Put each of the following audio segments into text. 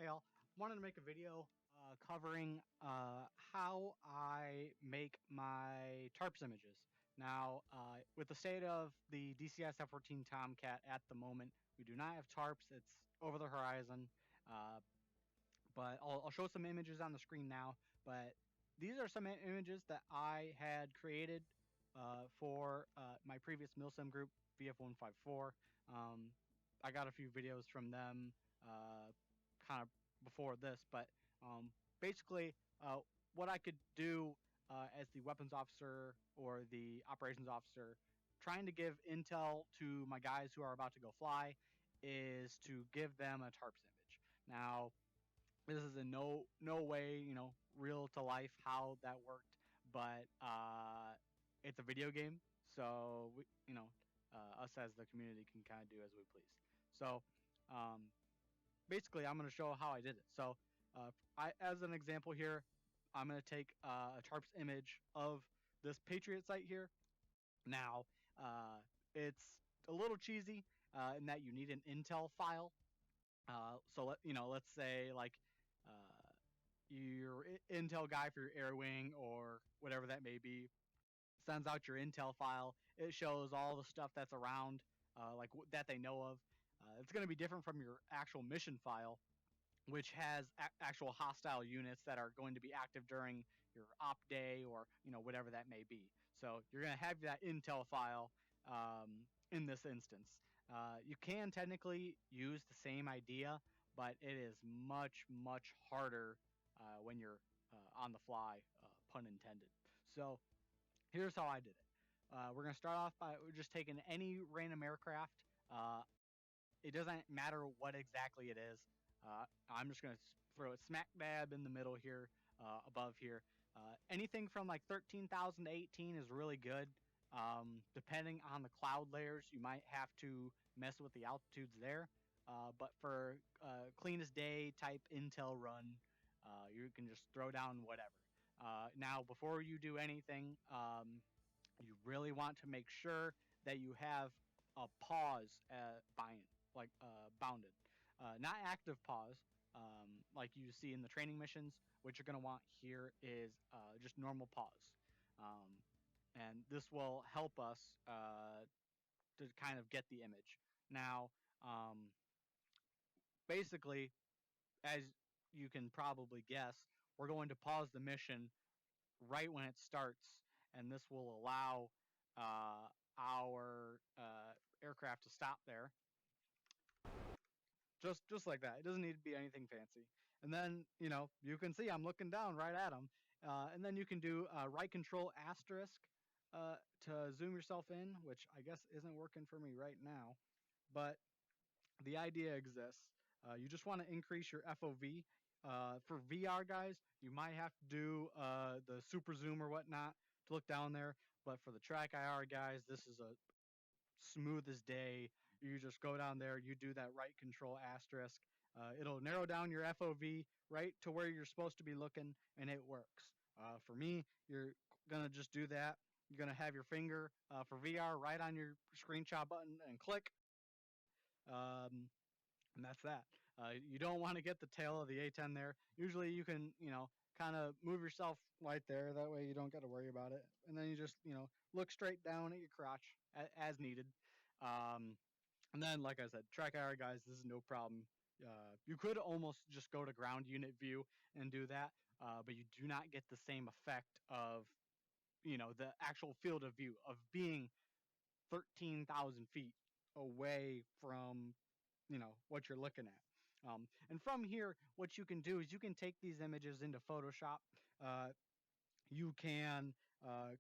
y'all. Wanted to make a video covering how I make my TARPS images. Now, with the state of the DCS F-14 Tomcat at the moment, we do not have TARPS. It's over the horizon. But I'll show some images on the screen now. But these are some images that I had created for my previous MilSim group, VF-154. I got a few videos from them kind of before this, but basically what I could do as the weapons officer or the operations officer trying to give intel to my guys who are about to go fly is to give them a TARPS image. Now, this is in no way, real to life how that worked, but it's a video game, so us as the community can kind of do as we please. So basically, I'm going to show how I did it. So as an example here, I'm going to take a TARPS image of this Patriot site here. Now, it's a little cheesy in that you need an Intel file. So let's say like your Intel guy for your air wing or whatever that may be sends out your Intel file. It shows all the stuff that's around, that they know of. It's going to be different from your actual mission file, which has actual hostile units that are going to be active during your op day or whatever that may be. So you're going to have that Intel file in this instance. You can technically use the same idea, but it is much harder when you're on the fly, pun intended. So here's how I did it. We're going to start off by just taking any random aircraft. It doesn't matter what exactly it is. I'm just going to throw it smack dab in the middle here, above here. Anything from like 13,000 to 18 is really good. Depending on the cloud layers, you might have to mess with the altitudes there. But for cleanest day type Intel run, you can just throw down whatever. Now, before you do anything, you really want to make sure that you have a pause bounded, not active pause, like you see in the training missions. What you're going to want here is just normal pause, and this will help us to kind of get the image. Now, basically, as you can probably guess, we're going to pause the mission right when it starts, and this will allow our aircraft to stop there, just like that. It doesn't need to be anything fancy. And then you can see I'm looking down right at them, and then you can do right control asterisk to zoom yourself in, which I guess isn't working for me right now, but the idea exists. You just want to increase your FOV. For VR guys, you might have to do the super zoom or whatnot to look down there. But for the track IR guys, this is a smooth as day. You just go down there, you do that right control asterisk. It'll narrow down your FOV right to where you're supposed to be looking, and it works. For me, you're going to just do that. You're going to have your finger for VR right on your screenshot button and click. And that's that. You don't want to get the tail of the A-10 there. Usually you can, kind of move yourself right there. That way you don't got to worry about it. And then you just, look straight down at your crotch as needed. And then, like I said, track IR guys, this is no problem. You could almost just go to ground unit view and do that, but you do not get the same effect of, the actual field of view of being 13,000 feet away from what you're looking at. And from here, what you can do is you can take these images into Photoshop. You can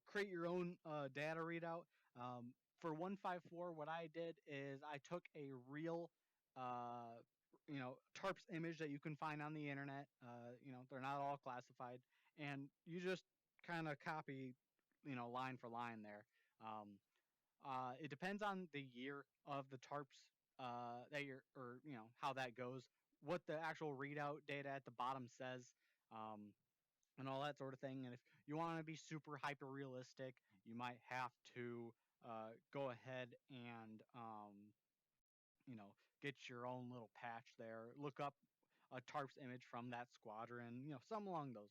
create your own data readout. For 154, what I did is I took a real TARPS image that you can find on the internet. They're not all classified, and you just kind of copy line for line there. It depends on the year of the TARPS that you're, or how that goes, what the actual readout data at the bottom says, and all that sort of thing. And if you want to be super hyper realistic, you might have to go ahead and get your own little patch there. Look up a TARPS image from that squadron, some along those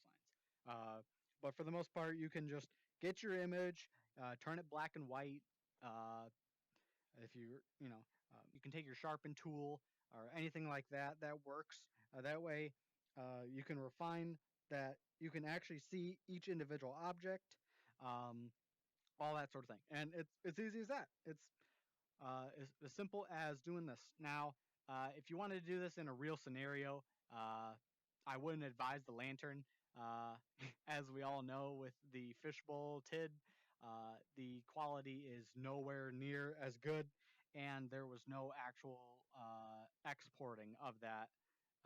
lines. But for the most part, you can just get your image, turn it black and white. If you can take your sharpen tool or anything like that that works. That way, you can refine that. You can actually see each individual object, um, all that sort of thing, and it's easy as that. It's as simple as doing this. Now, if you wanted to do this in a real scenario, I wouldn't advise the lantern. Uh, as we all know, with the fishbowl TID, the quality is nowhere near as good, and there was no actual exporting of that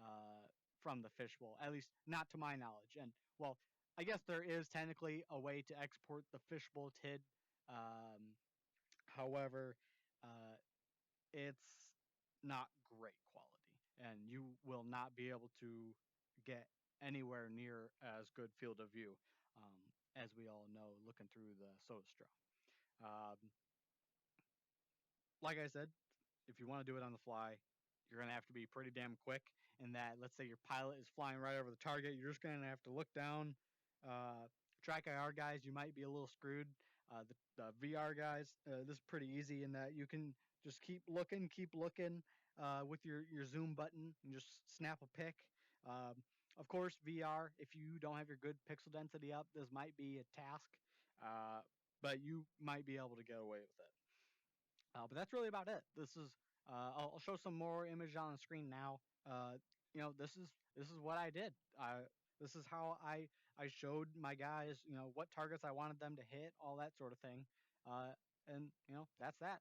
uh, from the fishbowl, at least not to my knowledge. And well, I guess there is technically a way to export the fishbowl TID. Um, However, uh, it's not great quality, and you will not be able to get anywhere near as good field of view, as we all know looking through the soda straw. Um, like I said, if you want to do it on the fly, you're going to have to be pretty damn quick. In that, let's say your pilot is flying right over the target, you're just going to have to look down. Uh, Track IR guys, you might be a little screwed. The VR guys, this is pretty easy in that you can just keep looking with your zoom button and just snap a pic. Of course, VR, if you don't have your good pixel density up, this might be a task, uh, but you might be able to get away with it. But that's really about it. This is I'll show some more image on the screen now. This is what I did. This is how I showed my guys, what targets I wanted them to hit, all that sort of thing. And that's that.